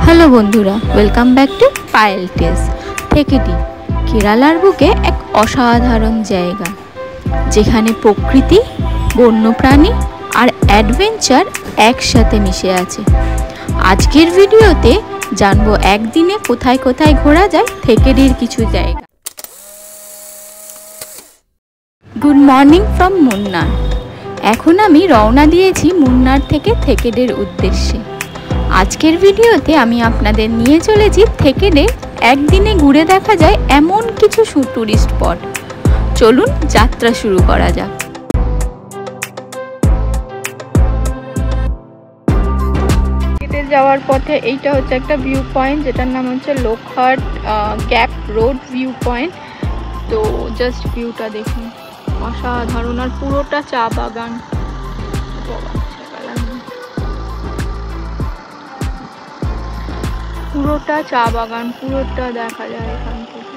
Hello বন্ধুরা, welcome back to Payel tales. থেকেডি কেরালার বুকে এক অসাধারণ জায়গা, যেখানে প্রকৃতি, বন্যপ্রাণী আর অ্যাডভেঞ্চার একসাথে মিশে আছে। আজকের ভিডিওতে জানবো একদিনে কোথায় কোথায় ঘোরা যায় থেকেডির কিছু জায়গা। গুড মর্নিং ফ্রম মুন্নার। এখন আমি রওনা দিয়েছি মুন্নার থেকে থেকেডির উদ্দেশ্যে। আজকের ভিডিওতে আমি আপনাদের নিয়ে চলেছি থেকেডে একদিনে ঘুরে দেখা যায় এমন কিছু টুরিস্ট স্পট। চলুন যাত্রা শুরু করা যাক। থেকেডে যাওয়ার পথে এইটা হচ্ছে একটা ভিউ পয়েন্ট, যেটার নাম হচ্ছে লোকহাট গ্যাপ রোড ভিউ পয়েন্ট। তো জাস্ট ভিউটা দেখুন, অসাধারণ। আর পুরোটা চা বাগান, পুরোটা চা বাগান, পুরোটা দেখা যায় এখান থেকে।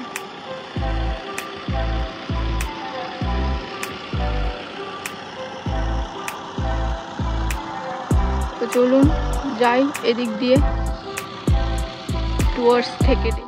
তো চলুন যাই এদিক দিয়ে টুয়ার্ডস থেকেডি।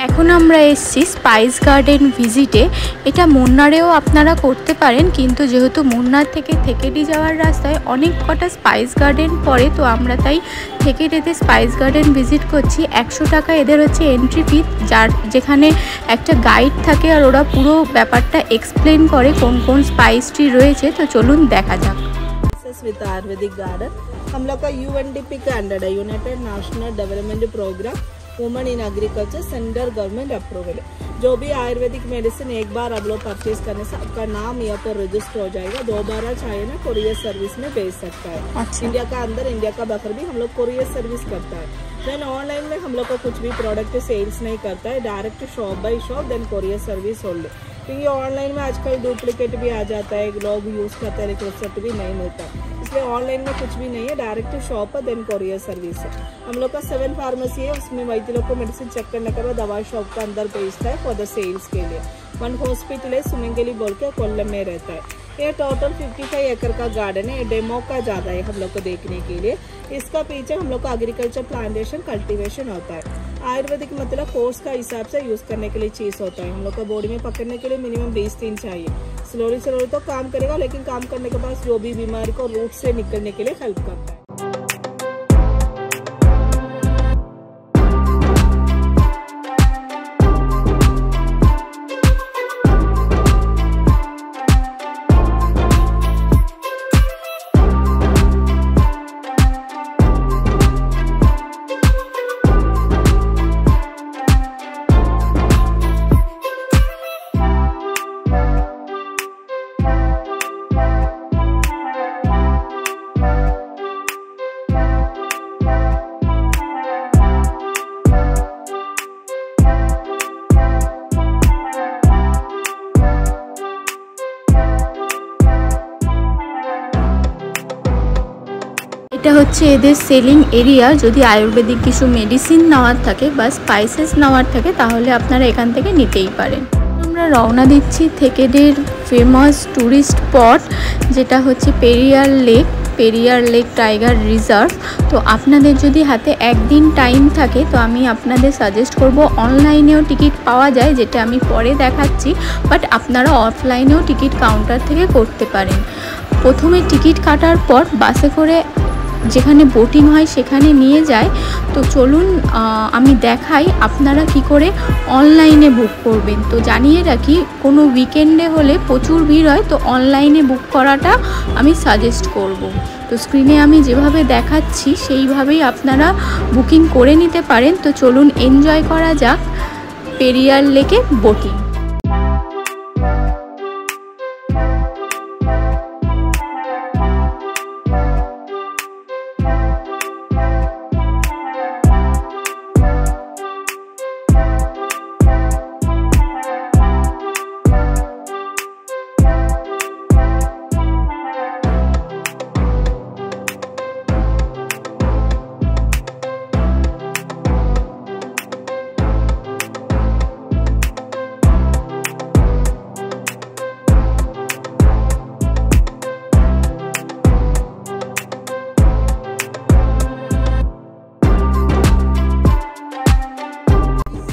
এখন আমরা এসেছি স্পাইস গার্ডেন ভিজিটে। এটা মুন্নারেও আপনারা করতে পারেন, কিন্তু যেহেতু মুন্নার থেকে থেকেডি যাওয়ার রাস্তায় অনেক কটা স্পাইস গার্ডেন পড়ে, তো আমরা তাই থেকেডিতে স্পাইস গার্ডেন ভিজিট করছি। 100 টাকা এদের হচ্ছে এন্ট্রি ফি, যেখানে একটা গাইড থাকে আর ওরা পুরো ব্যাপারটা এক্সপ্লেন করে কোন কোন স্পাইস ট্রি রয়েছে। তো চলুন দেখা যাক। विद आयुर्वेदिक गार्डन हम लोग का UNDP का अंडर है, United National development programme women in agriculture, central government approval. जो भी आयुर्वेदिक मेडिसिन एक बार आप लोग परचेज करने से आपका नाम यहाँ पर रजिस्टर हो जाएगा। दोबारा चाहिए ना कोरियर सर्विस में भेज सकता है। अच्छा। इंडिया का अंदर, इंडिया का बाहर भी हम लोग कोरियर सर्विस करता है। देन ऑनलाइन में हम लोग का कुछ भी प्रोडक्ट सेल्स नहीं करता है, direct shop by shop then courier service only. क्योंकि ऑनलाइन में आजकल डुप्लीकेट भी आ जाता है, लोग यूज करते हैं लेकिन रिजल्ट भी नहीं मिलता, इसलिए ऑनलाइन में कुछ भी नहीं है, डायरेक्ट शॉप है देन कोरियर सर्विस है। हम लोग का 7 फार्मेसी है, उसमें वैद्य लोग को मेडिसिन चेक करने के बाद दवाई शॉप का अंदर भेजता है फॉर द सेल्स के लिए। 1 हॉस्पिटल है सुमंगली बोल के कोल्लम में रहता है। ये टोटल 55 एकड़ का गार्डन है, डेमो का ज्यादा है हम लोग को देखने के लिए। इसका पीछे हम लोग का एग्रीकल्चर प्लांटेशन कल्टीवेशन होता है। आयुर्वेदिक मतलब कोर्स का हिसाब से यूज करने के लिए चीज होता है। हम लोग का बॉडी में पकड़ने के लिए मिनिमम 20 दिन चाहिए। स्लोली स्लोली तो काम करेगा, लेकिन काम करने के बाद जो भी बीमारी को रूट से निकलने के लिए हेल्प करता है। এটা হচ্ছে এদের সেলিং এরিয়া। যদি আয়ুর্বেদিক কিছু মেডিসিন নেওয়ার থাকে বা স্পাইসেস নেওয়ার থাকে তাহলে আপনারা এখান থেকে নিতেই পারেন। আমরা রওনা দিচ্ছি থেকেডির ফেমাস ট্যুরিস্ট স্পট, যেটা হচ্ছে পেরিয়ার লেক টাইগার রিজার্ভ। তো আপনাদের যদি হাতে একদিন টাইম থাকে তো আমি আপনাদের সাজেস্ট করব, অনলাইনেও টিকিট পাওয়া যায়, যেটা আমি পরে দেখাচ্ছি, বাট আপনারা অফলাইনেও টিকিট কাউন্টার থেকে করতে পারেন। প্রথমে টিকিট কাটার পর বাসে করে যেখানে বোটিং হয় সেখানে নিয়ে যায়। তো চলুন আমি দেখাই আপনারা কি করে অনলাইনে বুক করবেন। তো জানিয়ে রাখি, কোনো উইকেন্ডে হলে প্রচুর ভিড় হয়, তো অনলাইনে বুক করাটা আমি সাজেস্ট করব। তো স্ক্রিনে আমি যেভাবে দেখাচ্ছি সেইভাবেই আপনারা বুকিং করে নিতে পারেন। তো চলুন এনজয় করা যাক পেরিয়ার লেকে বোটিং।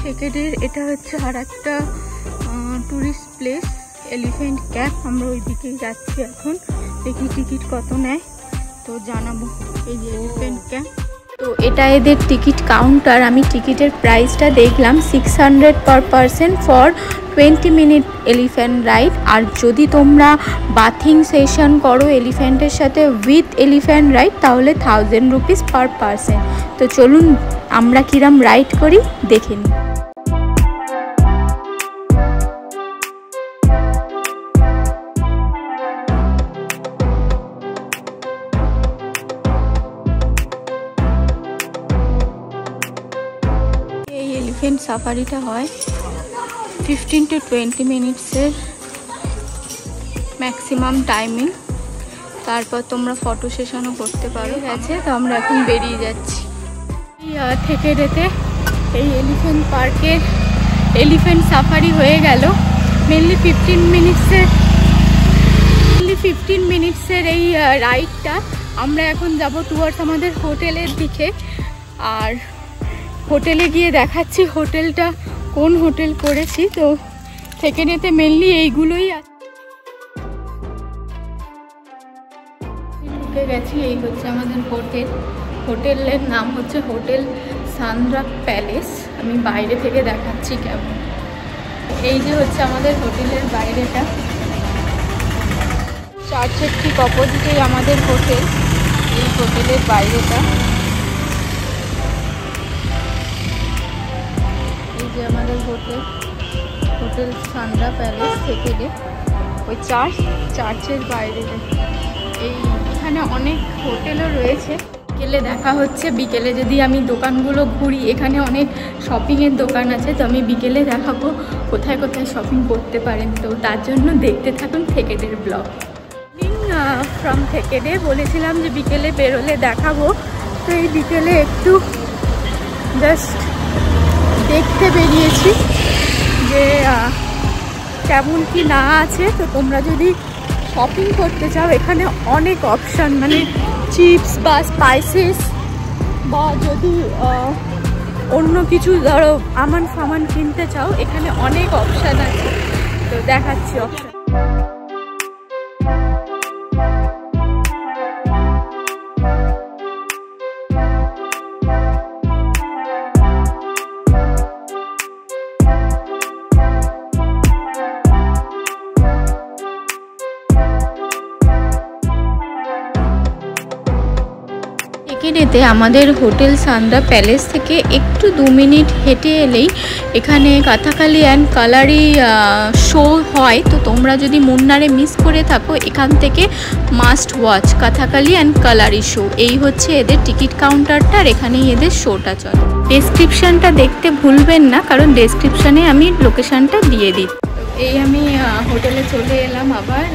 থেকেদের এটা হচ্ছে আর একটা টুরিস্ট প্লেস এলিফ্যান্ট ক্যাম্প। আমরা ওই দিকেই যাচ্ছি এখন, দেখি টিকিট কত নেয় তো জানাবো। এই যে এলিফ্যান্ট ক্যাম্প, তো এটা এদের টিকিট কাউন্টার। আমি টিকিটের প্রাইসটা দেখলাম 600 per person for 20 minute elephant ride. আর যদি তোমরা বাথিং সেশন করো এলিফ্যান্টের সাথে উইথ এলিফ্যান্ট রাইড তাহলে 1000 রুপিস পার পারসন। তো চলুন আমরা কিরম রাইড করি দেখে নিই। এলিফ্যান্ট সাফারিটা হয় 15 to 20 মিনিটসের ম্যাক্সিমাম টাইমিং। তারপর তোমরা ফটো সেশনও করতে পারো। আছে তো আমরা এখন বেরিয়ে যাচ্ছি থেকে রেতে। এই এলিফ্যান্ট পার্কের এলিফ্যান্ট সাফারি হয়ে গেল। মেনলি 15 মিনিটসের এই রাইডটা। আমরা এখন যাব টুয়ার্ডস আমাদের হোটেলের দিকে। আর হোটেলে গিয়ে দেখাচ্ছি হোটেলটা কোন হোটেল করেছি। তো থেকে নিতে মেনলি এইগুলোই আছে। ঢুকে গেছি, এই হচ্ছে আমাদের হোটেল। হোটেলের নাম হচ্ছে হোটেল সান্দ্রা প্যালেস। আমি বাইরে থেকে দেখাচ্ছি কেমন। এই যে হচ্ছে আমাদের হোটেলের বাইরেটা, চার্চের ঠিক অপোজিটেই আমাদের হোটেল। এই হোটেলের বাইরেটা যে আমাদের হোটেল সান্দ্রা প্যালেস থেকে ওই চার্চের বাইরে। এখানে অনেক হোটেলও রয়েছে। বিকেলে দেখা হচ্ছে। বিকেলে যদি আমি দোকানগুলো ঘুরি, এখানে অনেক শপিংয়ের দোকান আছে। তো আমি বিকেলে দেখাবো কোথায় কোথায় শপিং করতে পারেন। তো তার জন্য দেখতে থাকুন থেকেদের ব্লগ। ফ্রম থেকেদে বলেছিলাম যে বিকেলে বেরোলে দেখাবো। তো এই বিকেলে একটু জাস্ট দেখতে বেরিয়েছি যে কেমন কি না আছে। তো তোমরা যদি শপিং করতে চাও এখানে অনেক অপশান, মানে চিপস বা স্পাইসেস বা যদি অন্য কিছু ধরো আমান সামান কিনতে চাও এখানে অনেক অপশান আছে। তো দেখাচ্ছি অপশান। থেকেদেতে আমাদের হোটেল সান্দ্রা প্যালেস থেকে একটু 2 মিনিট হেঁটে এলেই এখানে কাথাকালি অ্যান্ড কালারি শো হয়। তো তোমরা যদি মুন্নারে মিস করে থাকো এখান থেকে must watch কাথাকালি and Kalari show. এই হচ্ছে এদের টিকিট কাউন্টারটা, আর এখানেই এদের শোটা চলে। ডেসক্রিপশানটা দেখতে ভুলবেন না, কারণ ডেসক্রিপশানে আমি লোকেশানটা দিয়ে দিই। এই আমি হোটেলে চলে এলাম আবার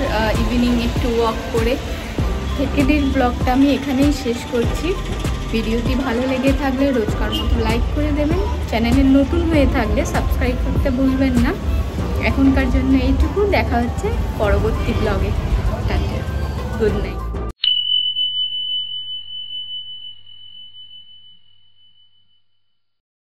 ইভিনিং একটু ওয়াক করে। থেকেদের ব্লগটা আমি এখানেই শেষ করছি। ভিডিওটি ভালো লেগে থাকলে রোজকার মতো লাইক করে দেবেন। চ্যানেলে নতুন হয়ে থাকলে সাবস্ক্রাইব করতে ভুলবেন না। এখনকার জন্য এইটুকু। দেখা হচ্ছে পরবর্তী ব্লগে। Good night.